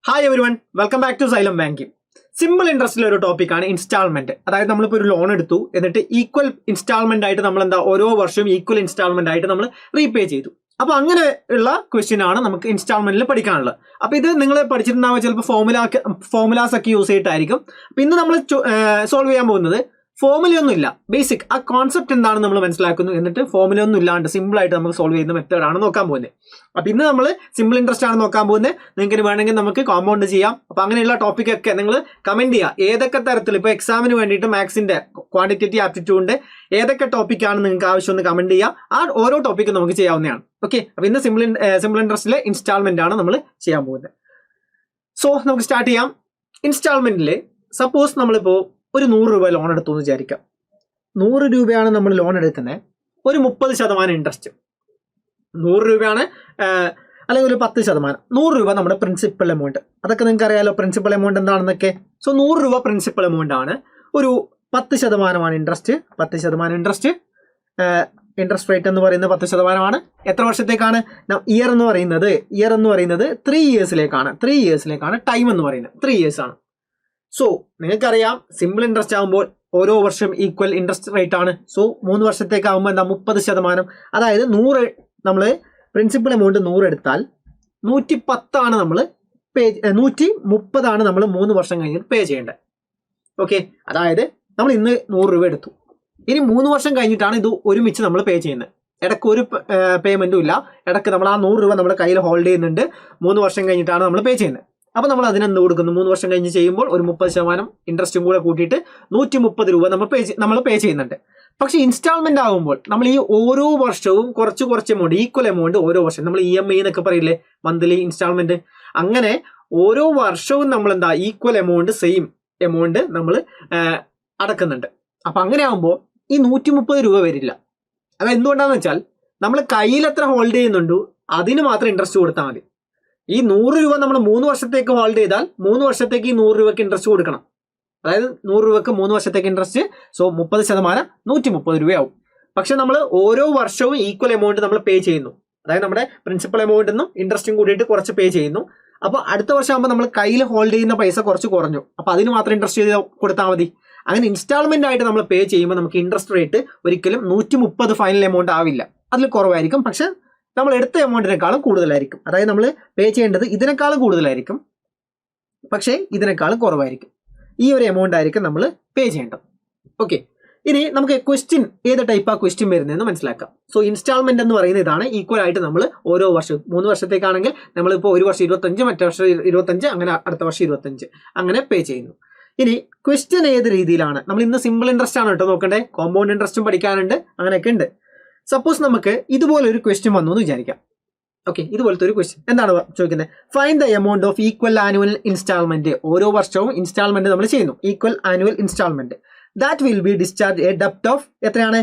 Hi everyone, welcome back to Xylem banking. Simple ഇൻട്രസ്റ്റിലെ ഒരു ടോപ്പിക്കാണ് ഇൻസ്റ്റാൾമെന്റ്. അതായത് നമ്മളിപ്പോൾ ഒരു ലോൺ എടുത്തു, എന്നിട്ട് ഈക്വൽ ഇൻസ്റ്റാൾമെന്റ് ആയിട്ട് നമ്മൾ ഓരോ വർഷവും ഈക്വൽ ഇൻസ്റ്റാൾമെന്റ് ആയിട്ട് നമ്മൾ റീപേ ചെയ്തു. അപ്പൊ അങ്ങനെ ഉള്ള ക്വസ്റ്റ്യൻ ആണ് നമുക്ക് ഇൻസ്റ്റാൾമെന്റിൽ പഠിക്കാനുള്ളത്. അപ്പൊ ഇത് നിങ്ങൾ പഠിച്ചിട്ടുണ്ടാവുക ചിലപ്പോൾ ഫോർമുലാസ് ഒക്കെ യൂസ് ചെയ്തിട്ടായിരിക്കും. അപ്പൊ ഇന്ന് നമ്മൾ സോൾവ് ചെയ്യാൻ പോകുന്നത് ഫോർമുലയൊന്നും ഇല്ല, ബേസിക് ആ കോൺസെപ്റ്റ് എന്താണെന്ന് നമ്മൾ മനസ്സിലാക്കുന്നു. എന്നിട്ട് ഫോർമുലയൊന്നും ഇല്ലാണ്ട് സിമ്പിൾ ആയിട്ട് നമുക്ക് സോൾവ് ചെയ്യുന്ന മെത്തേഡാണ് നോക്കാൻ പോകുന്നത്. അപ്പൊ ഇന്ന് നമ്മൾ സിമ്പിൾ ഇൻട്രസ്റ്റ് ആണ് നോക്കാൻ പോകുന്നത്. നിങ്ങൾക്ക് വേണമെങ്കിൽ നമുക്ക് കോമ്പൗണ്ട് ചെയ്യാം. അപ്പൊ അങ്ങനെയുള്ള ടോപ്പിക് ഒക്കെ നിങ്ങൾ കമന്റ് ചെയ്യുക. ഏതൊക്കെ തരത്തിൽ ഇപ്പോൾ എക്സാമിന് വേണ്ടിയിട്ട് മാത്സിന്റെ ക്വാണ്ടിറ്റേറ്റീവ് ആപ്റ്റിറ്റ്യൂഡിന്റെ ഏതൊക്കെ ടോപ്പിക്കാണ് നിങ്ങൾക്ക് ആവശ്യം കമന്റ് ചെയ്യുക. ആ ഓരോ ടോപ്പിക്കും നമുക്ക് ചെയ്യാവുന്നതാണ്. ഓക്കെ, അപ്പൊ ഇന്ന് സിമ്പിൾ ഇൻട്രസ്റ്റിലെ ഇൻസ്റ്റാൾമെന്റ് ആണ് നമ്മൾ ചെയ്യാൻ പോകുന്നത്. സോ നമുക്ക് സ്റ്റാർട്ട് ചെയ്യാം. ഇൻസ്റ്റാൾമെന്റിൽ സപ്പോസ് നമ്മളിപ്പോൾ ഒരു 100 രൂപ ലോൺ എടുത്തു എന്ന് വിചാരിക്കാം. 100 രൂപയാണ് നമ്മൾ ലോൺ എടുക്കുന്നത്. ഒരു 30% ഇൻട്രസ്റ്റ്. 100 രൂപയാണ്, അല്ലെങ്കിൽ ഒരു 10%. 100 രൂപ നമ്മുടെ പ്രിൻസിപ്പൽ എമൗണ്ട്. അതൊക്കെ നിങ്ങൾക്ക് അറിയാലോ, പ്രിൻസിപ്പൽ എമൗണ്ട് എന്താണെന്നൊക്കെ. സോ 100 രൂപ പ്രിൻസിപ്പൽ എമൗണ്ട് ആണ്. ഒരു 10% ഇൻട്രസ്റ്റ്. 10% ഇൻട്രസ്റ്റ് റേറ്റ് എന്ന് പറയുന്നത് 10%. എത്ര വർഷത്തേക്കാണ്? ഇയർ എന്ന് പറയുന്നത് 3 ഇയേഴ്സിലേക്കാണ്. 3 ഇയേഴ്സിലേക്കാണ് ടൈം എന്ന് പറയുന്നത്. 3 ഇയേഴ്സ് ആണ്. സോ നിങ്ങൾക്കറിയാം, സിമ്പിൾ ഇൻട്രസ്റ്റ് ആകുമ്പോൾ ഓരോ വർഷം ഈക്വൽ ഇൻട്രസ്റ്റ് റേറ്റ് ആണ്. സോ 3 വർഷത്തേക്കാകുമ്പോൾ എന്താ 30%. അതായത് 100 നമ്മൾ പ്രിൻസിപ്പൽ എമൗണ്ട് 100 എടുത്താൽ 110 ആണ് നമ്മൾ 130 ആണ് നമ്മൾ 3 വർഷം കഴിഞ്ഞിട്ട് പേ ചെയ്യേണ്ടത്. ഓക്കെ, അതായത് നമ്മൾ ഇന്ന് 100 രൂപ എടുത്തു. ഇനി 3 വർഷം കഴിഞ്ഞിട്ടാണ് ഇത് ഒരുമിച്ച് നമ്മൾ പേ ചെയ്യുന്നത്. ഇടയ്ക്ക് ഒരു പേയ്മെന്റും ഇല്ല. ഇടയ്ക്ക് നമ്മൾ ആ 100 രൂപ നമ്മുടെ കയ്യിൽ ഹോൾഡ് ചെയ്യുന്നുണ്ട്. 3 വർഷം കഴിഞ്ഞിട്ടാണ് നമ്മൾ പേ ചെയ്യുന്നത്. അപ്പോൾ നമ്മൾ അതിനെന്ത് കൊടുക്കുന്നു? 3 വർഷം കഴിഞ്ഞ് ചെയ്യുമ്പോൾ ഒരു 30% ഇൻട്രസ്റ്റും കൂടെ കൂട്ടിയിട്ട് 130 രൂപ നമ്മൾ പേ ചെയ്യുന്നുണ്ട്. പക്ഷേ ഇൻസ്റ്റാൾമെന്റ് ആകുമ്പോൾ നമ്മൾ ഈ ഓരോ വർഷവും കുറച്ച് എമൗണ്ട്, ഈക്വൽ എമൗണ്ട് ഓരോ വർഷം നമ്മൾ EMI എന്നൊക്കെ പറയില്ലേ, മന്ത്ലി ഇൻസ്റ്റാൾമെന്റ്. അങ്ങനെ ഓരോ വർഷവും നമ്മൾ എന്താ ഈക്വൽ എമൗണ്ട്, സെയിം എമൗണ്ട് നമ്മൾ അടക്കുന്നുണ്ട്. അപ്പം അങ്ങനെ ആകുമ്പോൾ ഈ 130 രൂപ വരില്ല. അത് എന്തുകൊണ്ടാണെന്ന് വെച്ചാൽ നമ്മൾ കയ്യിൽ എത്ര ഹോൾഡ് ചെയ്യുന്നുണ്ടോ അതിന് മാത്രം ഇൻട്രസ്റ്റ് കൊടുത്താൽ മതി. ഈ 100 രൂപ നമ്മൾ 3 വർഷത്തേക്ക് ഹോൾഡ് ചെയ്താൽ 3 വർഷത്തേക്ക് ഈ 100 രൂപയ്ക്ക് ഇൻട്രസ്റ്റ് കൊടുക്കണം. അതായത് 100 രൂപയ്ക്ക് 3 വർഷത്തേക്ക് ഇൻട്രസ്റ്റ്. സോ 30% 130 രൂപയാവും. പക്ഷെ നമ്മൾ ഓരോ വർഷവും ഈക്വൽ എമൗണ്ട് നമ്മൾ പേ ചെയ്യുന്നു. അതായത് നമ്മുടെ പ്രിൻസിപ്പൽ എമൗണ്ട് നിന്നും ഇൻട്രസ്റ്റും കൂടിയിട്ട് കുറച്ച് പേ ചെയ്യുന്നു. അപ്പോൾ അടുത്ത വർഷം ആകുമ്പോൾ നമ്മൾ കയ്യിൽ ഹോൾഡ് ചെയ്യുന്ന പൈസ കുറച്ച് കുറഞ്ഞു. അപ്പോൾ അതിന് മാത്രം ഇൻട്രസ്റ്റ് ചെയ്ത് കൊടുത്താൽ മതി. അങ്ങനെ ഇൻസ്റ്റാൾമെന്റ് ആയിട്ട് നമ്മൾ പേ ചെയ്യുമ്പോൾ നമുക്ക് ഇൻട്രസ്റ്റ് റേറ്റ് ഒരിക്കലും 130 ഫൈനൽ എമൗണ്ട് ആവില്ല. അതിൽ കുറവായിരിക്കും. പക്ഷെ നമ്മൾ എടുത്ത എമൗണ്ടിനേക്കാളും കൂടുതലായിരിക്കും. അതായത് നമ്മൾ പേ ചെയ്യേണ്ടത് ഇതിനേക്കാളും കൂടുതലായിരിക്കും, പക്ഷേ ഇതിനേക്കാളും കുറവായിരിക്കും. ഈ ഒരു എമൗണ്ട് ആയിരിക്കും നമ്മൾ പേ ചെയ്യേണ്ടത്. ഓക്കെ, ഇനി നമുക്ക് ക്വസ്റ്റ്യൻ ഏത് ടൈപ്പാണ് ക്വസ്റ്റ്യൻ വരുന്നതെന്ന് മനസ്സിലാക്കാം. സോ ഇൻസ്റ്റാൾമെന്റ് എന്ന് പറയുന്നത് ഇതാണ്. ഈക്വൽ ആയിട്ട് നമ്മൾ ഓരോ വർഷവും 3 വർഷത്തേക്കാണെങ്കിൽ നമ്മളിപ്പോൾ ഒരു വർഷം 25, മറ്റേ വർഷം 25, അങ്ങനെ അടുത്ത വർഷം 25 അങ്ങനെ പേ ചെയ്യുന്നു. ഇനി ക്വസ്റ്റ്യൻ ഏത് രീതിയിലാണ്? നമ്മൾ ഇന്ന് സിമ്പിൾ ഇൻട്രസ്റ്റ് ആണ് കേട്ടോ നോക്കണ്ടേ. കോമ്പൗണ്ട് ഇൻട്രസ്റ്റും പഠിക്കാനുണ്ട്, അങ്ങനെയൊക്കെ ഉണ്ട്. സപ്പോസ് നമുക്ക് ഇതുപോലെ ഒരു ക്വസ്റ്റ്യൻ വന്നു എന്ന് വിചാരിക്കാം. ഓക്കെ, ഇതുപോലത്തെ ഒരു ക്വസ്റ്റ്യൻ എന്താണ് ചോദിക്കുന്നത്? Find the amount of equal annual instalment. ഓരോ വർഷവും ഇൻസ്റ്റാൾമെന്റ് നമ്മൾ ചെയ്യുന്നു, equal annual instalment. That will be discharge a ഡെപ്റ്റ് ഓഫ് എത്രയാണ്?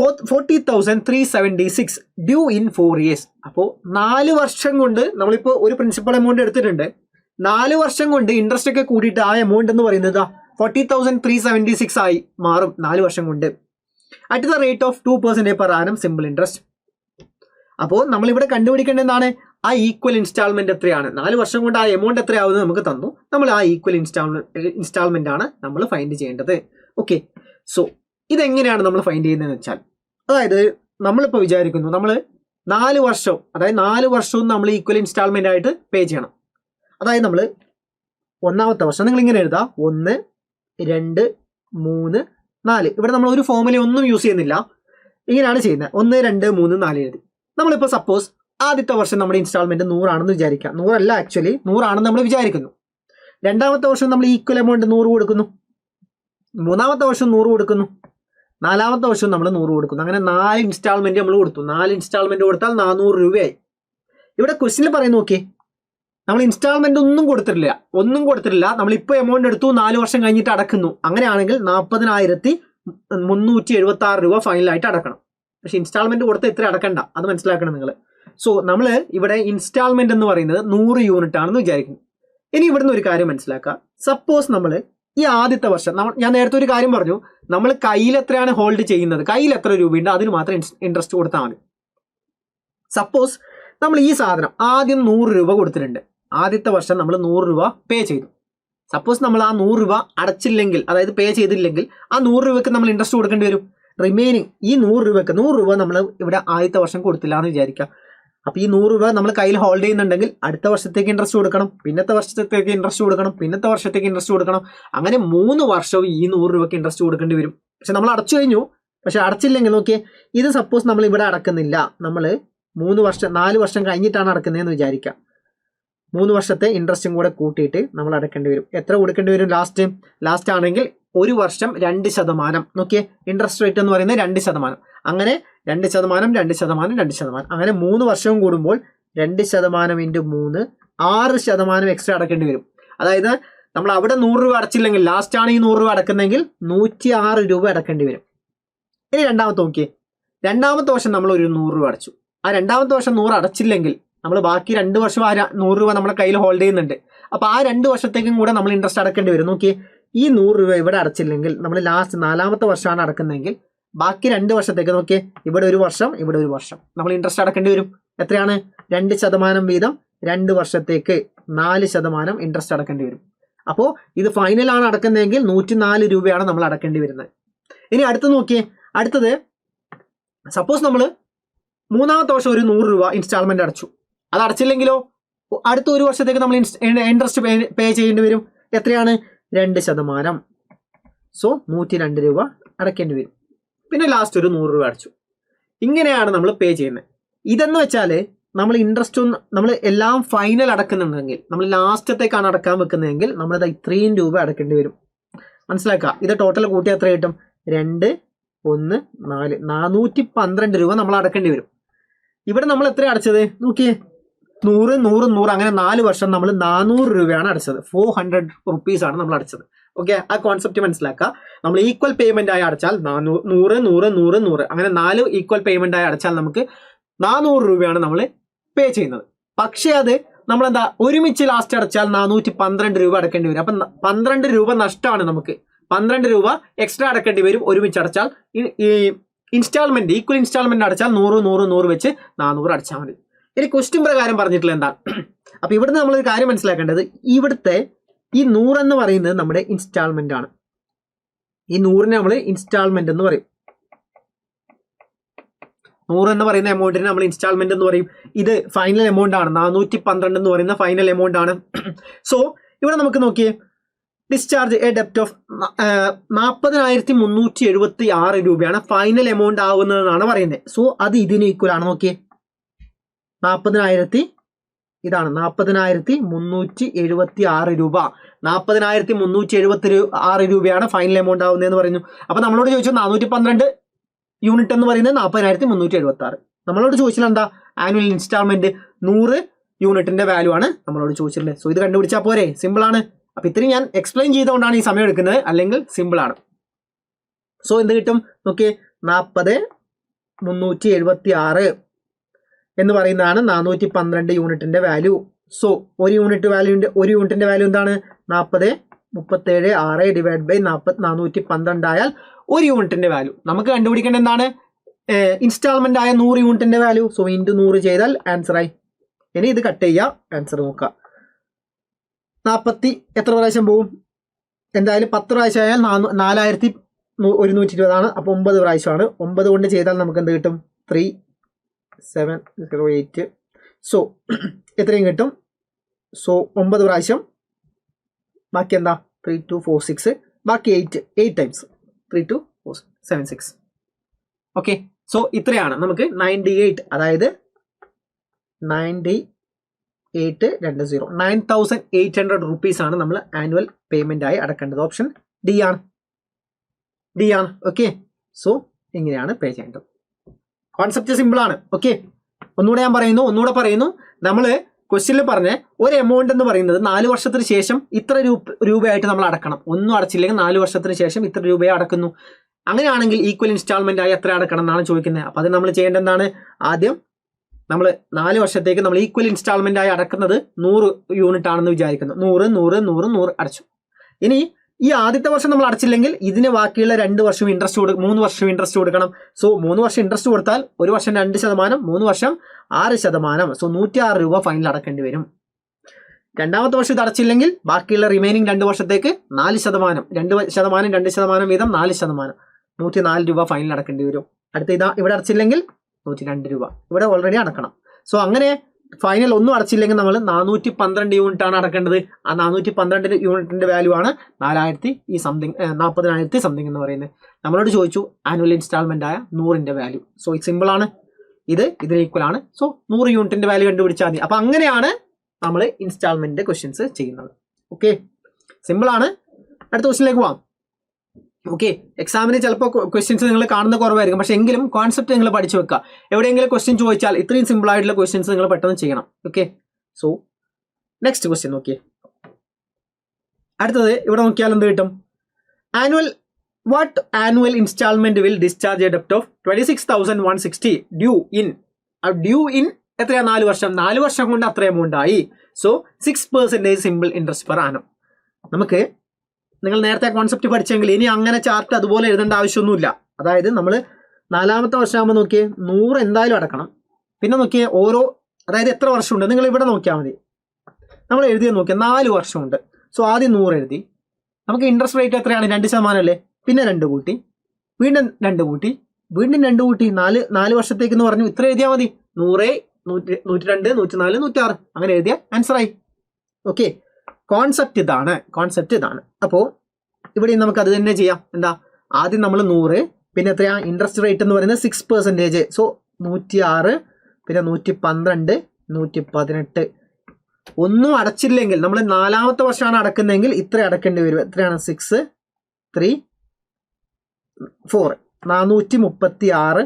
40,376 ഡ്യൂ ഇൻ 4 ഇയേഴ്സ്. അപ്പോൾ 4 വർഷം കൊണ്ട് നമ്മളിപ്പോൾ ഒരു പ്രിൻസിപ്പൽ എമൗണ്ട് എടുത്തിട്ടുണ്ട്. 4 വർഷം കൊണ്ട് ഇൻട്രസ്റ്റ് ഒക്കെ കൂടിയിട്ട് ആ എമൗണ്ട് എന്ന് പറയുന്നത് 40,376 ആയി മാറും 4 വർഷം കൊണ്ട്. At the rate of 2% per annum simple interest. അപ്പോൾ നമ്മളിവിടെ കണ്ടുപിടിക്കേണ്ടത് എന്താണ്? ആ ഈക്വൽ ഇൻസ്റ്റാൾമെന്റ് എത്രയാണ്? 4 വർഷം കൊണ്ട് ആ എമൗണ്ട് എത്രയാവുന്നത് നമുക്ക് തന്നു. നമ്മൾ ആ ഈക്വൽ ഇൻസ്റ്റാൾമെന്റ് ആണ് നമ്മൾ ഫൈൻഡ് ചെയ്യേണ്ടത്. ഓക്കെ, സോ ഇതെങ്ങനെയാണ് നമ്മൾ ഫൈൻഡ് ചെയ്യുന്നതെന്ന് വെച്ചാൽ, അതായത് നമ്മളിപ്പോൾ വിചാരിക്കുന്നു നമ്മൾ 4 വർഷം, അതായത് 4 വർഷവും നമ്മൾ ഈക്വൽ ഇൻസ്റ്റാൾമെന്റ് ആയിട്ട് പേ ചെയ്യണം. അതായത് നമ്മൾ ഒന്നാമത്തെ വർഷം നിങ്ങൾ ഇങ്ങനെ എഴുതാം, 1, 2, 3, 4. ഇവിടെ നമ്മൾ ഒരു ഫോർമുല ഒന്നും യൂസ് ചെയ്യുന്നില്ല, ഇങ്ങനെയാണ് ചെയ്യുന്നത്. 1, 2, 3, 4 എഴുതി. നമ്മളിപ്പോൾ സപ്പോസ് ആദ്യത്തെ വർഷം നമ്മുടെ ഇൻസ്റ്റാൾമെന്റ് 100 ആണെന്ന് വിചാരിക്കാം. 100 അല്ല, ആക്ച്വലി 100 ആണെന്ന് നമ്മൾ വിചാരിക്കുന്നു. രണ്ടാമത്തെ വർഷം നമ്മൾ ഈക്വൽ എമൗണ്ട് 100 കൊടുക്കുന്നു. മൂന്നാമത്തെ വർഷം 100 കൊടുക്കുന്നു. 4ാമത്തെ വർഷം നമ്മൾ 100 കൊടുക്കുന്നു. അങ്ങനെ 4 ഇൻസ്റ്റാൾമെന്റ് നമ്മൾ കൊടുത്തു. 4 ഇൻസ്റ്റാൾമെന്റ് കൊടുത്താൽ 400 രൂപയായി. ഇവിടെ ക്വസ്റ്റ്യനിൽ പറയുന്നു, ഓക്കെ, നമ്മൾ ഇൻസ്റ്റാൾമെന്റ് ഒന്നും കൊടുത്തിട്ടില്ല. നമ്മളിപ്പോൾ എമൗണ്ട് എടുത്തു, 4 വർഷം കഴിഞ്ഞിട്ട് അടക്കുന്നു. അങ്ങനെയാണെങ്കിൽ 40,376 രൂപ ഫൈനലായിട്ട് അടക്കണം. പക്ഷെ ഇൻസ്റ്റാൾമെന്റ് കൊടുത്ത് ഇത്ര അടക്കണ്ട, അത് മനസ്സിലാക്കണം നിങ്ങൾ. സോ നമ്മൾ ഇവിടെ ഇൻസ്റ്റാൾമെന്റ് എന്ന് പറയുന്നത് 100 യൂണിറ്റ് ആണെന്ന് വിചാരിക്കുന്നു. ഇനി ഇവിടുന്ന് ഒരു കാര്യം മനസ്സിലാക്കുക. സപ്പോസ് നമ്മൾ ഈ ആദ്യത്തെ വർഷം ഞാൻ നേരത്തെ ഒരു കാര്യം പറഞ്ഞു, നമ്മൾ കയ്യിൽ എത്രയാണ് ഹോൾഡ് ചെയ്യുന്നത്, കയ്യിൽ എത്ര രൂപയുണ്ട് അതിന് മാത്രം ഇൻട്രസ്റ്റ് കൊടുത്താൽ മതി. സപ്പോസ് നമ്മൾ ഈ സാധനം ആദ്യം 100 രൂപ കൊടുത്തിട്ടുണ്ട്. ആദ്യത്തെ വർഷം നമ്മൾ 100 രൂപ പേ ചെയ്തു. സപ്പോസ് നമ്മൾ ആ 100 രൂപ അടച്ചില്ലെങ്കിൽ, അതായത് പേ ചെയ്തില്ലെങ്കിൽ, ആ 100 രൂപയ്ക്ക് നമ്മൾ ഇൻട്രസ്റ്റ് കൊടുക്കേണ്ടി വരും. റിമൈനിങ് ഈ 100 രൂപ നമ്മൾ ഇവിടെ ആദ്യത്തെ വർഷം കൊടുത്തില്ല എന്ന് വിചാരിക്കുക. അപ്പോൾ ഈ 100 രൂപ നമ്മൾ കയ്യിൽ ഹോൾഡ് ചെയ്യുന്നുണ്ടെങ്കിൽ അടുത്ത വർഷത്തേക്ക് ഇൻട്രസ്റ്റ് കൊടുക്കണം, പിന്നത്തെ വർഷത്തേക്ക് ഇൻട്രസ്റ്റ് കൊടുക്കണം, പിന്നത്തെ വർഷത്തേക്ക് ഇൻട്രസ്റ്റ് കൊടുക്കണം. അങ്ങനെ 3 വർഷവും ഈ 100 രൂപയ്ക്ക് ഇൻട്രസ്റ്റ് കൊടുക്കേണ്ടി വരും. പക്ഷെ നമ്മൾ അടച്ചു കഴിഞ്ഞു. പക്ഷെ അടച്ചില്ലെങ്കിൽ നോക്കിയേ, ഇത് സപ്പോസ് നമ്മൾ ഇവിടെ അടക്കുന്നില്ല, നമ്മൾ 4 വർഷം കഴിഞ്ഞിട്ടാണ് അടക്കുന്നതെന്ന് വിചാരിക്കാം. 3 വർഷത്തെ ഇൻട്രസ്റ്റും കൂടെ കൂട്ടിയിട്ട് നമ്മൾ അടക്കേണ്ടി വരും. എത്ര കൊടുക്കേണ്ടി വരും? ലാസ്റ്റ് ആണെങ്കിൽ 1 വർഷം 2%. നോക്കിയേ, ഇൻട്രസ്റ്റ് റേറ്റ് എന്ന് പറയുന്നത് 2%. അങ്ങനെ 2%, 2%, 2%. അങ്ങനെ 3 വർഷവും കൂടുമ്പോൾ 2% ഇൻറ്റു 3, 6% എക്സ്ട്രാ അടക്കേണ്ടി വരും. അതായത് നമ്മൾ അവിടെ 100 രൂപ അടച്ചില്ലെങ്കിൽ, ലാസ്റ്റ് ആണ് ഈ 100 രൂപ അടക്കുന്നെങ്കിൽ 106 രൂപ അടക്കേണ്ടി വരും. ഇനി രണ്ടാമത്തെ നോക്കിയേ, രണ്ടാമത്തെ വർഷം നമ്മൾ ഒരു 100 രൂപ അടച്ചു. ആ രണ്ടാമത്തെ വർഷം 100 അടച്ചില്ലെങ്കിൽ നമ്മൾ ബാക്കി 2 വർഷം ആ 100 രൂപ നമ്മുടെ കയ്യിൽ ഹോൾഡ് ചെയ്യുന്നുണ്ട്. അപ്പോൾ ആ 2 വർഷത്തേക്കും കൂടെ നമ്മൾ ഇൻട്രസ്റ്റ് അടക്കേണ്ടി വരും. നോക്കിയേ, ഈ 100 രൂപ ഇവിടെ അടച്ചില്ലെങ്കിൽ, നമ്മൾ ലാസ്റ്റ് 4ാമത്തെ വർഷമാണ് അടക്കുന്നതെങ്കിൽ ബാക്കി 2 വർഷത്തേക്ക് നോക്കിയേ, ഇവിടെ 1 വർഷം, ഇവിടെ 1 വർഷം നമ്മൾ ഇൻട്രസ്റ്റ് അടക്കേണ്ടി വരും. എത്രയാണ്? 2% വീതം 2 വർഷത്തേക്ക് 4% ഇൻട്രസ്റ്റ് അടക്കേണ്ടി വരും. അപ്പോൾ ഇത് ഫൈനലാണ് അടക്കുന്നതെങ്കിൽ 104 രൂപയാണ് നമ്മൾ അടക്കേണ്ടി വരുന്നത്. ഇനി അടുത്ത് നോക്കിയേ, അടുത്തത് സപ്പോസ് നമ്മൾ 3ാമത്തെ വർഷം ഒരു 100 രൂപ ഇൻസ്റ്റാൾമെന്റ് അടച്ചു. അത് അടച്ചില്ലെങ്കിലോ അടുത്ത 1 വർഷത്തേക്ക് നമ്മൾ ഇൻട്രസ്റ്റ് പേ ചെയ്യേണ്ടി വരും. എത്രയാണ്? 2%. സോ 102 രൂപ അടക്കേണ്ടി വരും. പിന്നെ ലാസ്റ്റ് ഒരു 100 രൂപ അടച്ചു. ഇങ്ങനെയാണ് നമ്മൾ പേ ചെയ്യുന്നത്. ഇതെന്ന് വെച്ചാൽ നമ്മൾ ഇൻട്രസ്റ്റ് നമ്മൾ എല്ലാം ഫൈനൽ അടക്കുന്നുണ്ടെങ്കിൽ, നമ്മൾ ലാസ്റ്റത്തേക്കാണ് അടക്കാൻ വെക്കുന്നതെങ്കിൽ നമ്മളിത് ഇത്രയും രൂപ അടക്കേണ്ടി വരും. മനസ്സിലാക്കുക. ഇത് ടോട്ടൽ കൂട്ടി എത്ര കിട്ടും? 2, 1, 4, 412 രൂപ നമ്മൾ അടക്കേണ്ടി വരും. ഇവിടെ നമ്മൾ എത്ര അടച്ചത് നോക്കിയേ, 100, 100, 100, അങ്ങനെ 4 വർഷം നമ്മൾ 400 രൂപയാണ് അടച്ചത്. 400 റുപ്പീസാണ് നമ്മൾ അടച്ചത്. ഓക്കെ, ആ കോൺസെപ്റ്റ് മനസ്സിലാക്കുക. നമ്മൾ ഈക്വൽ പേയ്മെന്റ് ആയി അടച്ചാൽ 100, 100, 100, 100, അങ്ങനെ 4 ഈക്വൽ പേയ്മെന്റ് ആയി അടച്ചാൽ നമുക്ക് 400 രൂപയാണ് നമ്മൾ പേ ചെയ്യുന്നത്. പക്ഷേ അത് നമ്മളെന്താ ഒരുമിച്ച് ലാസ്റ്റ് അടച്ചാൽ 412 രൂപ അടക്കേണ്ടി വരും. അപ്പം 12 രൂപ നഷ്ടമാണ് നമുക്ക്. 12 രൂപ എക്സ്ട്രാ അടക്കേണ്ടി വരും ഒരുമിച്ച് അടച്ചാൽ. ഈ ഇൻസ്റ്റാൾമെന്റ്, ഈക്വൽ ഇൻസ്റ്റാൾമെന്റ് അടച്ചാൽ 100, 100, 100 വെച്ച് 400 അടച്ചാൽ മതി. ഇനി ക്വസ്റ്റ്യൻ പ്രകാരം പറഞ്ഞിട്ടുള്ള എന്താ? അപ്പൊ ഇവിടുന്ന് നമ്മളൊരു കാര്യം മനസ്സിലാക്കേണ്ടത്, ഇവിടുത്തെ ഈ 100 എന്ന് പറയുന്നത് നമ്മുടെ ഇൻസ്റ്റാൾമെന്റ് ആണ്. ഈ 100നെ നമ്മൾ ഇൻസ്റ്റാൾമെന്റ് എന്ന് പറയും. 100 എന്ന് പറയുന്ന എമൗണ്ടിന് നമ്മൾ ഇൻസ്റ്റാൾമെന്റ് എന്ന് പറയും. ഇത് ഫൈനൽ എമൗണ്ട് ആണ്. 412 എന്ന് പറയുന്ന ഫൈനൽ എമൗണ്ട് ആണ്. സോ ഇവിടെ നമുക്ക് നോക്കിയേ, ഡിസ്ചാർജ് എ ഡെപ്റ്റ് ഓഫ് 40,376 രൂപയാണ് ഫൈനൽ എമൗണ്ട് ആവുന്നതെന്നാണ് പറയുന്നത്. സോ അത് ഇതിന് ഈക്വൽ ആണ്. നോക്കിയേ, 40,000 ഇതാണ് 40,376 രൂപ. 40,376 രൂപയാണ് ഫൈനൽ എമൗണ്ട് ആവുന്നതെന്ന് പറയുന്നു. അപ്പൊ നമ്മളോട് ചോദിച്ചു 412 യൂണിറ്റ് എന്ന് പറയുന്നത് 40,376. നമ്മളോട് ചോദിച്ചാൽ എന്താ? ആനുവൽ ഇൻസ്റ്റാൾമെന്റ് 100 യൂണിറ്റിന്റെ വാല്യൂ ആണ് നമ്മളോട് ചോദിച്ചിട്ടുള്ളത്. സോ ഇത് കണ്ടുപിടിച്ചാൽ പോരെ, സിമ്പിൾ ആണ്. അപ്പൊ ഇത്രയും ഞാൻ എക്സ്പ്ലെയിൻ ചെയ്തുകൊണ്ടാണ് ഈ സമയം എടുക്കുന്നത്, അല്ലെങ്കിൽ സിമ്പിൾ ആണ്. സോ എന്ത് കിട്ടും നോക്കിയേ, 40,376 എന്ന് പറയുന്നതാണ് 412 യൂണിറ്റിന്റെ വാല്യൂ. സോ ഒരു യൂണിറ്റിന്റെ വാല്യൂ എന്താണ്? 40,37,6 ഡിവൈഡ് ബൈ 412 ആയാൽ 1 യൂണിറ്റിന്റെ വാല്യൂ. നമുക്ക് കണ്ടുപിടിക്കേണ്ടത് എന്താണ്? ഇൻസ്റ്റാൾമെന്റ് ആയ 100 യൂണിറ്റിന്റെ വാല്യൂ. സോ ഇൻറ്റു 100 ചെയ്താൽ ആൻസർ ആയി. ഇനി ഇത് കട്ട് ചെയ്യുക, ആൻസർ നോക്കുക. 40 എത്ര പ്രാവശ്യം പോവും? എന്തായാലും 10 പ്രാവശ്യം ആയാൽ 4,120 ആണ്. അപ്പോൾ 9 പ്രാവശ്യമാണ്. 9 കൊണ്ട് ചെയ്താൽ നമുക്ക് എന്ത് കിട്ടും? 3708. സോ എത്രയും കിട്ടും? സോ 9 പ്രാവശ്യം, ബാക്കി എന്താ? 3246, ബാക്കി 8 ടൈംസ് 3276. ഓക്കെ, സോ ഇത്രയാണ് നമുക്ക് 98, അതായത് 9,800 റുപ്പീസ് ആണ് നമ്മൾ ആനുവൽ പേയ്മെന്റ് ആയി അടക്കേണ്ടത്. ഓപ്ഷൻ ഡി ആണ്. ഓക്കെ, സോ ഇങ്ങനെയാണ് പേ ചെയ്യേണ്ടത്. കോൺസെപ്റ്റ് സിമ്പിൾ ആണ്. ഓക്കെ, ഒന്നുകൂടെ പറയുന്നു. നമ്മൾ ക്വസ്റ്റ്യനിൽ പറഞ്ഞ ഒരു എമൗണ്ട് എന്ന് പറയുന്നത് 4 വർഷത്തിന് ശേഷം ഇത്ര രൂപയായിട്ട് നമ്മൾ അടക്കണം. ഒന്നും അടച്ചില്ലെങ്കിൽ 4 വർഷത്തിന് ശേഷം ഇത്ര രൂപയെ അടക്കുന്നു. അങ്ങനെയാണെങ്കിൽ ഈക്വൽ ഇൻസ്റ്റാൾമെന്റ് ആയി എത്ര അടക്കണം എന്നാണ് ചോദിക്കുന്നത്. അപ്പൊ അത് നമ്മൾ ചെയ്യേണ്ടത് എന്താണ്? ആദ്യം നമ്മൾ 4 വർഷത്തേക്ക് നമ്മൾ ഈക്വൽ ഇൻസ്റ്റാൾമെന്റ് ആയി അടക്കുന്നത് 100 യൂണിറ്റ് ആണെന്ന് വിചാരിക്കുന്നു. 100, 100, 100, 100 അടച്ചു. ഇനി ഈ ആദ്യത്തെ വർഷം നമ്മൾ അടച്ചില്ലെങ്കിൽ ഇതിന് ബാക്കിയുള്ള 2 വർഷം ഇൻട്രസ്റ്റ് 3 വർഷം ഇൻട്രസ്റ്റ് കൊടുക്കണം. സോ 3 വർഷം ഇൻട്രസ്റ്റ് കൊടുത്താൽ 1 വർഷം 2%, 3 വർഷം 6%. സോ 106 രൂപ ഫൈനൽ അടക്കേണ്ടി വരും. രണ്ടാമത്തെ വർഷം ഇത് അടച്ചില്ലെങ്കിൽ ബാക്കിയുള്ള റിമൈനിങ് 2 വർഷത്തേക്ക് 4%, 2% വീതം 4%, 104 രൂപ ഫൈനൽ അടക്കേണ്ടി വരും. അടുത്ത ഇതാ ഇവിടെ അടച്ചില്ലെങ്കിൽ 102 രൂപ ഇവിടെ ഓൾറെഡി അടക്കണം. സോ അങ്ങനെ ഫൈനൽ ഒന്നും അടച്ചില്ലെങ്കിൽ നമ്മൾ 412 യൂണിറ്റ് ആണ് അടക്കേണ്ടത്. ആ 412 യൂണിറ്റിന്റെ വാല്യൂ ആണ് 40,000 സംതിങ് എന്ന് പറയുന്നത്. നമ്മളോട് ചോദിച്ചു ആനുവൽ ഇൻസ്റ്റാൾമെന്റ് ആയ 100ന്റെ വാല്യൂ. സോ ഇത് സിമ്പിൾ ആണ്, ഇതിന് ഈക്വൽ ആണ്. സോ 100 യൂണിറ്റിന്റെ വാല്യൂ കണ്ടുപിടിച്ചാൽ മതി. അപ്പൊ അങ്ങനെയാണ് നമ്മൾ ഇൻസ്റ്റാൾമെന്റ് ക്വസ്റ്റ്യൻസ് ചെയ്യുന്നത്. ഓക്കെ, സിമ്പിൾ ആണ്. അടുത്ത ക്വസ്റ്റ്യനിലേക്ക് പോവാം. ഓക്കെ, എക്സാമിന് ചിലപ്പോൾ ക്വസ്റ്റ്യൻസ് നിങ്ങൾ കാണുന്ന കുറവായിരിക്കും, പക്ഷെ എങ്കിലും കോൺസെപ്റ്റ് നിങ്ങൾ പഠിച്ചു വെക്കുക. എവിടെയെങ്കിലും ക്വസ്റ്റ്യൻ ചോദിച്ചാൽ ഇത്രയും സിമ്പിൾ ആയിട്ടുള്ള ക്വസ്റ്റ്യൻസ് നിങ്ങൾ പെട്ടെന്ന് ചെയ്യണം. ഓക്കെ, സോ നെക്സ്റ്റ് ക്വസ്റ്റ്യൻ നോക്കിയേ. അടുത്തത് ഇവിടെ നോക്കിയാൽ എന്ത് കിട്ടും? What annual instalment will discharge a ഡെപ്റ്റ് ഓഫ് 26,160 ഡ്യൂ ഇൻ എത്രയാ? 4 വർഷം. 4 വർഷം കൊണ്ട് അത്ര എമൗണ്ട് ആയി. So 6% simple interest per annum. നമുക്ക് നിങ്ങൾ നേരത്തെ കോൺസെപ്റ്റ് പഠിച്ചെങ്കിൽ ഇനി അങ്ങനെ ചാർട്ട് അതുപോലെ എഴുതേണ്ട ആവശ്യമൊന്നുമില്ല. അതായത് നമ്മൾ 4ാമത്തെ വർഷമാകുമ്പോൾ നോക്കിയേ 100 എന്തായാലും അടക്കണം. പിന്നെ നോക്കിയേ അതായത് എത്ര വർഷമുണ്ട് നിങ്ങൾ ഇവിടെ നോക്കിയാൽ മതി. നമ്മൾ എഴുതിയത് നോക്കിയാൽ 4 വർഷമുണ്ട്. സോ ആദ്യം 100 എഴുതി. നമുക്ക് ഇൻട്രസ്റ്റ് റേറ്റ് എത്രയാണ്? 2% അല്ലേ? പിന്നെ 2 കൂട്ടി, വീണ്ടും 2 കൂട്ടി, വീണ്ടും 2 കൂട്ടി, 4 വർഷത്തേക്ക് എന്ന് പറഞ്ഞു. ഇത്ര എഴുതിയാൽ മതി. 100, 102, 104, 106 അങ്ങനെ എഴുതിയ ആൻസർ ആയി. ഓക്കെ, കോൺസെപ്റ്റ് ഇതാണ്. അപ്പോൾ ഇവിടെ നമുക്ക് അത് തന്നെ ചെയ്യാം. എന്താ? ആദ്യം നമ്മൾ 100, പിന്നെ എത്രയാ ഇൻട്രസ്റ്റ് റേറ്റ് എന്ന് പറയുന്നത് 6%. സോ 106, പിന്നെ 112, 118. ഒന്നും അടച്ചില്ലെങ്കിൽ നമ്മൾ 4ാമത്തെ വർഷമാണ് അടക്കുന്നതെങ്കിൽ ഇത്ര അടക്കേണ്ടി വരും. എത്രയാണ്? 6, 3, 4, 436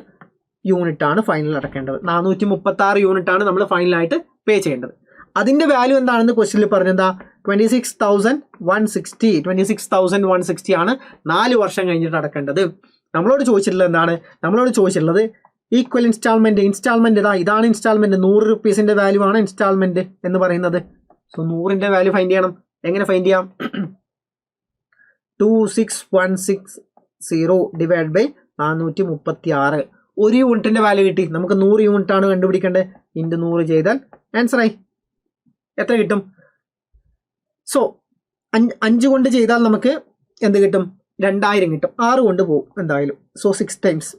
യൂണിറ്റ് ആണ് ഫൈനൽ അടക്കേണ്ടത്. 436 യൂണിറ്റ് ആണ് നമ്മൾ ഫൈനലായിട്ട് പേ ചെയ്യേണ്ടത്. അതിന്റെ വാല്യൂ എന്താണെന്ന് ക്വസ്റ്റ്യനിൽ പറഞ്ഞെന്താ? 26,160 ആണ് 4 വർഷം കഴിഞ്ഞിട്ട് അടക്കേണ്ടത്. നമ്മളോട് ചോദിച്ചിട്ടുള്ളത് എന്താണ്? ഈക്വൽ ഇൻസ്റ്റാൾമെന്റ് ഇതാണ് ഇൻസ്റ്റാൾമെന്റ്. 100 റുപ്പീസിന്റെ വാല്യൂ ആണ് ഇൻസ്റ്റാൾമെന്റ് എന്ന് പറയുന്നത്. സോ 100ന്റെ വാല്യൂ ഫൈൻഡ് ചെയ്യണം. എങ്ങനെ ഫൈൻഡ് ചെയ്യാം? 26,160 ഡിവൈഡ് ബൈ 436. 1 യൂണിറ്റിന്റെ വാല്യൂ കിട്ടി. നമുക്ക് 100 യൂണിറ്റ് ആണ് കണ്ടുപിടിക്കേണ്ടത്. ഇൻറ്റു 100 ചെയ്താൽ ആൻസർ ആയി. എത്ര കിട്ടും? സോ 5 കൊണ്ട് ചെയ്താൽ നമുക്ക് എന്ത് കിട്ടും? 2000 കിട്ടും. 6 കൊണ്ട് പോകും എന്തായാലും. സോ 6 ടൈംസ്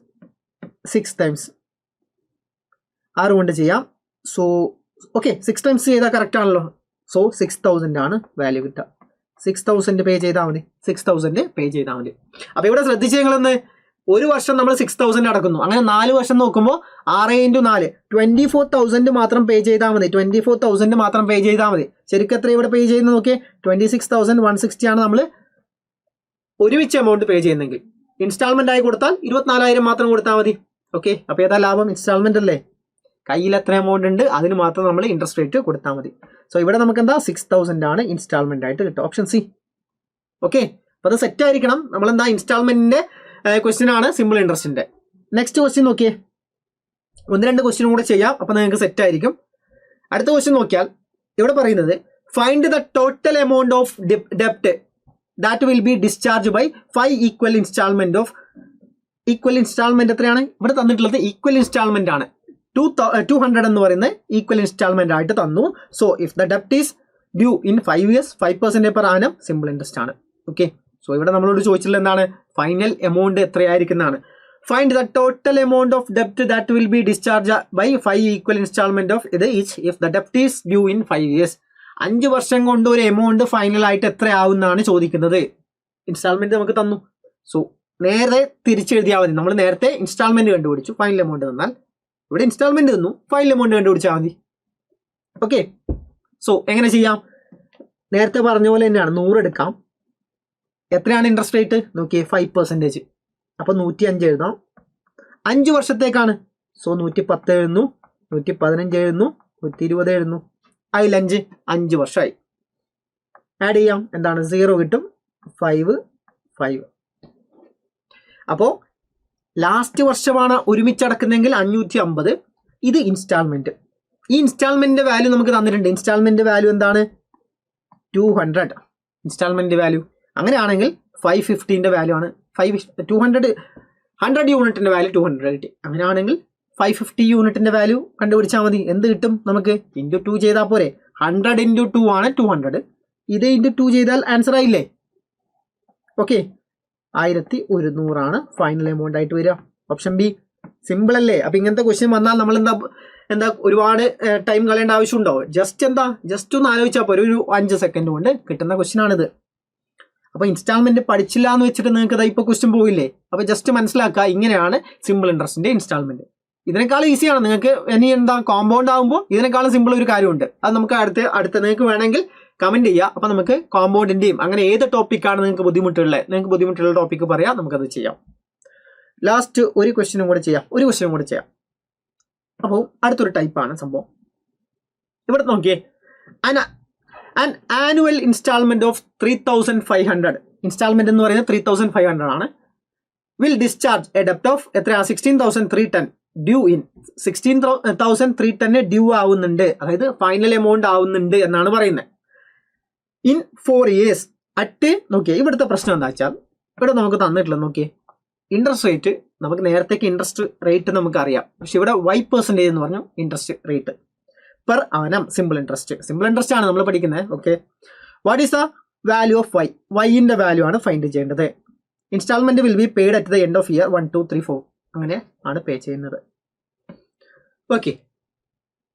6 കൊണ്ട് ചെയ്യാം. സോ ഓക്കെ, 6 ടൈംസ് ചെയ്താൽ കറക്റ്റ് ആണല്ലോ. സോ 6,000 ആണ് വാല്യൂ കിട്ടുക. 6,000 പേ ചെയ്താൽ മതി. അപ്പോൾ ഇവിടെ ശ്രദ്ധിച്ച് നിങ്ങളൊന്ന്, 1 വർഷം നമ്മൾ 6,000 അടക്കുന്നു. അങ്ങനെ 4 വർഷം നോക്കുമ്പോൾ 6 × 4 24,000 മാത്രം പേ ചെയ്താൽ മതി. 24,000 മാത്രം പേ ചെയ്താൽ മതി. ശരിക്കും എത്ര ഇവിടെ പേ ചെയ്യുന്നത് നോക്കിയേ? 26,160 ആണ് നമ്മൾ ഒരുമിച്ച് എമൗണ്ട് പേ ചെയ്യുന്നെങ്കിൽ. ഇൻസ്റ്റാൾമെന്റ് ആയി കൊടുത്താൽ 24,000 മാത്രം കൊടുത്താൽ മതി. ഓക്കെ, അപ്പോൾ ഏതാ ലാഭം? ഇൻസ്റ്റാൾമെന്റ് അല്ലേ? കയ്യിൽ എത്ര എമൗണ്ട് ഉണ്ട് അതിന് മാത്രം നമ്മൾ ഇൻട്രസ്റ്റ് റേറ്റ് കൊടുത്താൽ മതി. സോ ഇവിടെ നമുക്ക് എന്താ? 6,000 ആണ് ഇൻസ്റ്റാൾമെന്റ് ആയിട്ട് കിട്ടുക. Option C. ഓക്കെ, അപ്പോൾ അത് സെറ്റ് ആയിരിക്കണം. നമ്മളെന്താ ഇൻസ്റ്റാൾമെന്റിന്റെ ക്വസ്റ്റ്യൻ ആണ് സിമ്പിൾ ഇൻട്രസ്റ്റിന്റെ. നെക്സ്റ്റ് ക്വസ്റ്റ്യൻ നോക്കിയേ. 1-2 ക്വസ്റ്റ്യൻ കൂടെ ചെയ്യാം, അപ്പോൾ നിങ്ങൾക്ക് സെറ്റ് ആയിരിക്കും. അടുത്ത ക്വസ്റ്റ്യൻ നോക്കിയാൽ ഇവിടെ പറയുന്നത് find the total amount of ഡെപ്റ്റ് that will be discharge by 5 equal instalment എത്രയാണ് ഇവിടെ തന്നിട്ടുള്ളത്? ഈക്വൽ ഇൻസ്റ്റാൾമെന്റ് ആണ്. 200 എന്ന് പറയുന്നത് ഈക്വൽ ഇൻസ്റ്റാൾമെന്റ് ആയിട്ട് തന്നു. സോ ഇഫ് ദ ഡെപ്റ്റ് is due in 5 years 5% per annum simple interest ആണ്. ഓക്കെ, സോ ഇവിടെ നമ്മളോട് ചോദിച്ചിട്ടുള്ളത് എന്താണ്? ഫൈനൽ എമൗണ്ട് എത്രയായിരിക്കുന്നതാണ്. Find the total amount of ഡെപ്റ്റ് that will be discharge by 5 equal instalment of each if the ഡെപ്റ്റ് is due in 5 years. 5 വർഷം കൊണ്ട് ഒരു എമൗണ്ട് ഫൈനൽ ആയിട്ട് എത്രയാവുന്നതാണ് ചോദിക്കുന്നത്. ഇൻസ്റ്റാൾമെന്റ് നമുക്ക് തന്നു. സോ നേരെ തിരിച്ചെഴുതിയാൽ മതി. നമ്മൾ നേരത്തെ ഇൻസ്റ്റാൾമെന്റ് കണ്ടുപിടിച്ചു, ഫൈനൽ എമൗണ്ട് തന്നാൽ ഇവിടെ ഇൻസ്റ്റാൾമെന്റ് തന്നു, ഫൈനൽ എമൗണ്ട് കണ്ടുപിടിച്ചാൽ മതി. ഓക്കെ, സോ എങ്ങനെ ചെയ്യാം? നേരത്തെ പറഞ്ഞ പോലെ തന്നെയാണ്. 100 എടുക്കാം. എത്രയാണ് ഇൻട്രസ്റ്റ് റേറ്റ് നോക്കിയേ? 5%. അപ്പോൾ 105 എഴുതാം. 5 വർഷത്തേക്കാണ്. സോ 110 എഴുതുന്നു, 115 എഴുതുന്നു, 120 എഴുതുന്നു. അതിൽ 5 വർഷമായി. ആഡ് ചെയ്യാം. എന്താണ്? 0 കിട്ടും. 5. അപ്പോൾ ലാസ്റ്റ് വർഷമാണ് ഒരുമിച്ച് അടക്കുന്നതെങ്കിൽ 550. ഇത് ഇൻസ്റ്റാൾമെന്റ്. ഈ ഇൻസ്റ്റാൾമെന്റിന്റെ വാല്യൂ നമുക്ക് തന്നിട്ടുണ്ട്. ഇൻസ്റ്റാൾമെന്റ് വാല്യൂ എന്താണ്? 200 ഇൻസ്റ്റാൾമെന്റ് വാല്യൂ. അങ്ങനെയാണെങ്കിൽ 550ന്റെ വാല്യൂ ആണ് 100 യൂണിറ്റിന്റെ വാല്യൂ 200 കിട്ടി. അങ്ങനെയാണെങ്കിൽ 550 യൂണിറ്റിന്റെ വാല്യൂ കണ്ടുപിടിച്ചാൽ മതി. എന്ത് കിട്ടും നമുക്ക്? × 2 ചെയ്താൽ പോരെ. 100 ഇൻറ്റു 2 ആണ് 200. ഇത് ഇൻറ്റു 2 ചെയ്താൽ ആൻസർ ആയില്ലേ? ഓക്കെ, 1100 ആണ് ഫൈനൽ എമൗണ്ട് ആയിട്ട് വരിക. Option B. സിമ്പിൾ അല്ലേ? അപ്പം ഇങ്ങനത്തെ ക്വസ്റ്റ്യൻ വന്നാൽ നമ്മൾ എന്താ ഒരുപാട് ടൈം കളയേണ്ട ആവശ്യമുണ്ടോ? ജസ്റ്റ് ഒന്ന് ആലോചിച്ചാൽ പോരെ, ഒരു 5 സെക്കൻഡ് കൊണ്ട് കിട്ടുന്ന ക്വസ്റ്റ്യൻ ആണിത്. അപ്പോൾ ഇൻസ്റ്റാൾമെന്റ് പഠിച്ചില്ല എന്ന് വെച്ചിട്ട് നിങ്ങൾക്ക് ഇപ്പോൾ ക്വസ്റ്റ്യൻ പോയില്ലേ? അപ്പോൾ ജസ്റ്റ് മനസ്സിലാക്കുക, ഇങ്ങനെയാണ് സിമ്പിൾ ഇൻട്രസ്റ്റിന്റെ ഇൻസ്റ്റാൾമെന്റ്. ഇതിനേക്കാളും ഈസിയാണ് നിങ്ങൾക്ക്. ഇനി കോമ്പൗണ്ട് ആകുമ്പോൾ ഇതിനേക്കാളും സിമ്പിൾ ഒരു കാര്യമുണ്ട്. അത് നമുക്ക് അടുത്ത നിങ്ങൾക്ക് വേണമെങ്കിൽ കമന്റ് ചെയ്യുക. അപ്പോൾ നമുക്ക് കോമ്പൗണ്ടിന്റെയും അങ്ങനെ ഏത് ടോപ്പിക്കാണ് നിങ്ങൾക്ക് ബുദ്ധിമുട്ടുള്ള ടോപ്പിക്ക് പറയാം, നമുക്കത് ചെയ്യാം. ലാസ്റ്റ് ഒരു ക്വസ്റ്റ്യനും കൂടെ ചെയ്യാം. അപ്പോൾ അടുത്തൊരു ടൈപ്പാണ് സംഭവം. ഇവിടെ നോക്കിയേ, an annual instalment of 3500. Instalment എന്ന് പറയുന്നത് 3500 ആണ്. വിൽ ഡിസ്ചാർജ് എ ഡെപ്റ്റ് ഓഫ് എത്രയാ? 16,310 ഡ്യൂ ഇൻ 16,310 ഡ്യൂ ആവുന്നുണ്ട്, അതായത് ഫൈനൽ എമൗണ്ട് ആവുന്നുണ്ട് എന്നാണ് പറയുന്നത്. ഇൻ 4 years അറ്റ് നോക്കിയേ. ഇവിടുത്തെ പ്രശ്നം എന്താ വെച്ചാൽ ഇവിടെ നമുക്ക് തന്നിട്ടില്ല. നോക്കിയേ, ഇൻട്രസ്റ്റ് റേറ്റ് നമുക്ക് നേരത്തേക്ക് ഇൻട്രസ്റ്റ് റേറ്റ് നമുക്ക് അറിയാം. പക്ഷെ ഇവിടെ Y% എന്ന് പറഞ്ഞു interest rate per annum. Simple interest ആണ് നമ്മൾ പഠിക്കുന്നത്. Okay, what is the value of Y? വൈൻ്റെ വാല്യൂ ആണ് ഫൈൻഡ് ചെയ്യേണ്ടത്. Instalment will be paid at the end of year 1, 2, 3, 4 അങ്ങനെ ആണ് പേ ചെയ്യുന്നത്. ഓക്കെ,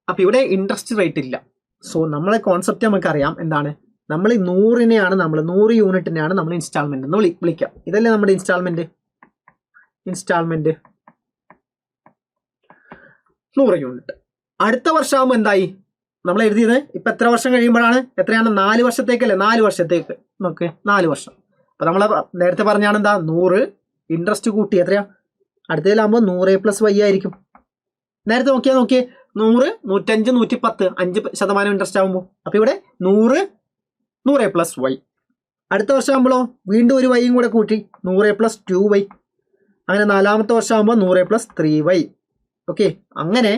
അപ്പം ഇവിടെ ഇൻട്രസ്റ്റ് റേറ്റ് ഇല്ല. സോ നമ്മളെ കോൺസെപ്റ്റ് നമുക്കറിയാം എന്താണ്. നമ്മൾ 100 യൂണിറ്റിനെയാണ് നമ്മൾ ഇൻസ്റ്റാൾമെന്റ് എന്ന് വിളിക്കാം. ഇതല്ലേ നമ്മുടെ ഇൻസ്റ്റാൾമെന്റ് 100 യൂണിറ്റ്. അടുത്ത വർഷമാകുമ്പോൾ എന്തായി? നമ്മൾ എഴുതിയത് ഇപ്പം എത്ര വർഷം കഴിയുമ്പോഴാണ്? എത്രയാണ്? 4 വർഷത്തേക്കല്ലേ? 4 വർഷത്തേക്ക്. നോക്ക്, 4 വർഷം. അപ്പം നമ്മൾ നേരത്തെ പറഞ്ഞാണ് എന്താ, 100 ഇൻട്രസ്റ്റ് കൂട്ടി എത്രയാ? അടുത്തതിലാകുമ്പോൾ 100 + Y ആയിരിക്കും. നേരത്തെ നോക്കിയേ 100, 105, 110 5% ഇൻട്രസ്റ്റ് ആകുമ്പോൾ. അപ്പം ഇവിടെ 100 + Y. അടുത്ത വർഷമാകുമ്പോഴോ വീണ്ടും ഒരു വൈയും കൂടെ കൂട്ടി 100 + 2Y. അങ്ങനെ 4ാമത്തെ വർഷമാകുമ്പോൾ 100 + 3Y. ഓക്കെ, അങ്ങനെ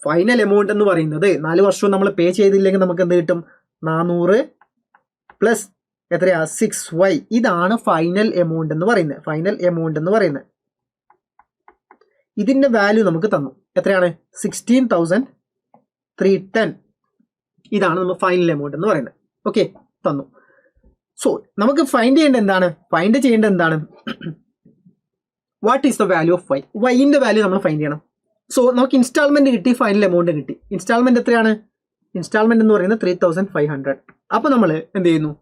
ഫൈനൽ എമൗണ്ട് എന്ന് പറയുന്നത് 4 വർഷവും നമ്മൾ പേ ചെയ്തില്ലെങ്കിൽ നമുക്ക് എന്ത് കിട്ടും? 400 + എത്രയാ? 6Y. ഇതാണ് ഫൈനൽ എമൗണ്ട് എന്ന് പറയുന്നത്. ഇതിന്റെ വാല്യൂ നമുക്ക് തന്നു. എത്രയാണ്? 16,310. ഇതാണ് നമ്മൾ ഫൈനൽ എമൗണ്ട് എന്ന് പറയുന്നത്. ഓക്കെ, തന്നു. സോ നമുക്ക് ഫൈൻഡ് ചെയ്യേണ്ടത് എന്താണ്? What is the value of Y? വൈൻ്റെ വാല്യൂ നമ്മൾ ഫൈൻഡ് ചെയ്യണം. സോ നമുക്ക് ഇൻസ്റ്റാൾമെന്റ് കിട്ടി, ഫൈനൽ എമൗണ്ട് കിട്ടി. ഇൻസ്റ്റാൾമെന്റ് എത്രയാണ്? ഇൻസ്റ്റാൾമെന്റ് എന്ന് പറയുന്നത് 3500. അപ്പോൾ നമ്മൾ എന്ത് ചെയ്യുന്നു?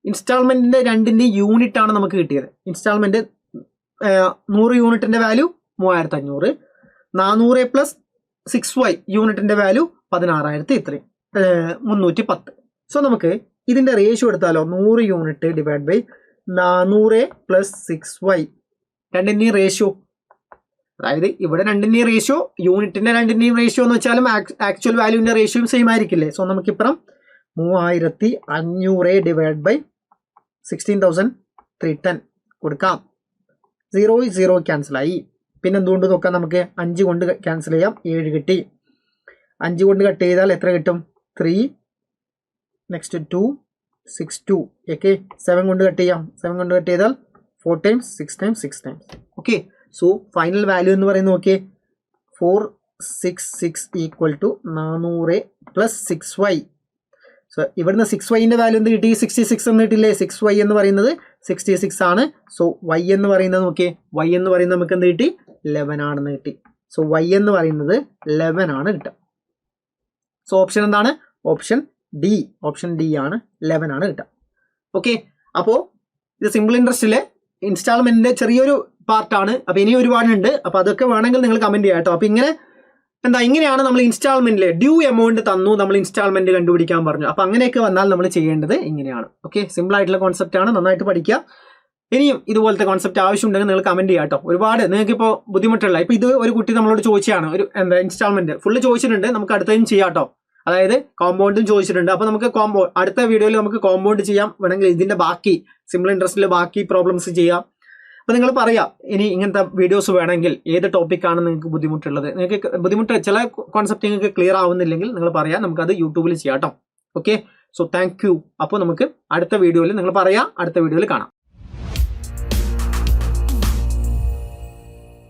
ഇൻസ്റ്റാൾമെന്റിന്റെ രണ്ടിന്റെ യൂണിറ്റ് ആണ് നമുക്ക് കിട്ടിയത്. ഇൻസ്റ്റാൾമെന്റ് 100 യൂണിറ്റിന്റെ വാല്യൂ 3500, 400 + 6Y യൂണിറ്റിന്റെ വാല്യൂ 16,310. സോ നമുക്ക് ഇതിന്റെ റേഷ്യോ എടുത്താലോ? 100 യൂണിറ്റ് / 400 + 6Y. രണ്ടിന്റെയും റേഷ്യോ, അതായത് ഇവിടെ രണ്ടിന്റെയും റേഷ്യോ, യൂണിറ്റിന്റെ രണ്ടിന്റെയും റേഷ്യോ എന്ന് വെച്ചാലും ആക്ച്വൽ വാല്യൂവിന്റെ റേഷ്യോയും സെയിം ആയിരിക്കില്ലേ? സോ നമുക്കിപ്പുറം 3500 / 16,310 കൊടുക്കാം. 0 ക്യാൻസലായി. പിന്നെ എന്തുകൊണ്ട് നോക്കാം? നമുക്ക് 5 കൊണ്ട് ക്യാൻസൽ ചെയ്യാം. 7 കിട്ടി. 5 കൊണ്ട് കട്ട് ചെയ്താൽ എത്ര കിട്ടും? 3, നെക്സ്റ്റ് 2, 6, 2. ഓക്കെ, 7 കൊണ്ട് കട്ട് ചെയ്യാം. 7 കൊണ്ട് കട്ട് ചെയ്താൽ 4 times 6 times 6 times. Okay, so final value എന്ന് പറയുന്നത് നോക്കിയേ, 466 = 400 + 6Y. സോ ഇവിടുന്ന് 6Yന്റെ വാല്യൂ എന്ത് കിട്ടി? 66 എന്ന് കിട്ടില്ലേ? 6Y എന്ന് പറയുന്നത് 66 ആണ്. സോ Y എന്ന് പറയുന്നത് നോക്കിയേ, Y എന്ന് പറയുന്നത് നമുക്ക് എന്ത് കിട്ടി? 11 ആണെന്ന് കിട്ടി. സോ Y എന്ന് പറയുന്നത് 11 ആണ് കിട്ടുക. സോ ഓപ്ഷൻ എന്താണ്? ഓപ്ഷൻ ഡി ആണ്. 11 ആണ് കിട്ടുക. ഓക്കെ, അപ്പോൾ ഇത് സിമ്പിൾ ഇൻട്രസ്റ്റിലെ ഇൻസ്റ്റാൾമെന്റിന്റെ ചെറിയൊരു പാർട്ടാണ്. അപ്പോൾ ഇനി ഒരുപാടുണ്ട്. അപ്പോൾ അതൊക്കെ വേണമെങ്കിൽ നിങ്ങൾ കമന്റ് ചെയ്യാം കേട്ടോ. അപ്പോൾ ഇങ്ങനെയാണ് നമ്മൾ ഇൻസ്റ്റാൾമെന്റിലെ ഡ്യൂ എമൗണ്ട് തന്നു, നമ്മൾ ഇൻസ്റ്റാൾമെന്റ് കണ്ടുപിടിക്കാൻ പറഞ്ഞു. അപ്പോൾ അങ്ങനെയൊക്കെ വന്നാൽ നമ്മൾ ചെയ്യേണ്ടത് ഇങ്ങനെയാണ്. ഓക്കെ, സിമ്പിൾ ആയിട്ടുള്ള കോൺസെപ്റ്റ് ആണ്, നന്നായിട്ട് പഠിക്കുക. ഇനിയും ഇതുപോലത്തെ കോൺസെപ്റ്റ് ആവശ്യമുണ്ടെങ്കിൽ നിങ്ങൾ കമന്റ് ചെയ്യാം കേട്ടോ. ഒരുപാട് നിങ്ങൾക്ക് ഇപ്പോൾ ബുദ്ധിമുട്ടുള്ള, ഇപ്പോൾ ഇത് ഒരു കുട്ടി നമ്മളോട് ചോദിച്ചാണ്, ഒരു ഇൻസ്റ്റാൾമെന്റ് ഫുള്ള് ചോദിച്ചിട്ടുണ്ട്. നമുക്ക് അടുത്തതും ചെയ്യാം കേട്ടോ. അതായത് കോമ്പൗണ്ടും ചോദിച്ചിട്ടുണ്ട്. അപ്പോൾ നമുക്ക് അടുത്ത വീഡിയോയിൽ നമുക്ക് കോമ്പൗണ്ട് ചെയ്യാം. വേണമെങ്കിൽ ഇതിന്റെ ബാക്കി സിമ്പിൾ ഇൻട്രസ്റ്റിലെ ബാക്കി പ്രോബ്ലംസ് ചെയ്യാം. അപ്പോൾ നിങ്ങൾ പറയാം ഇനി ഇങ്ങനത്തെ വീഡിയോസ് വേണമെങ്കിൽ ഏത് ടോപ്പിക്കാണ് നിങ്ങൾക്ക് ബുദ്ധിമുട്ടുള്ളത്. നിങ്ങൾക്ക് ചില കോൺസെപ്റ്റ് നിങ്ങൾക്ക് ക്ലിയർ ആവുന്നില്ലെങ്കിൽ നിങ്ങൾ പറയാം, നമുക്കത് യൂട്യൂബിൽ ചെയ്യാം കേട്ടോ. Okay, so thank you. അപ്പോൾ നമുക്ക് അടുത്ത വീഡിയോയിൽ നിങ്ങൾ പറയാം, അടുത്ത വീഡിയോയിൽ കാണാം.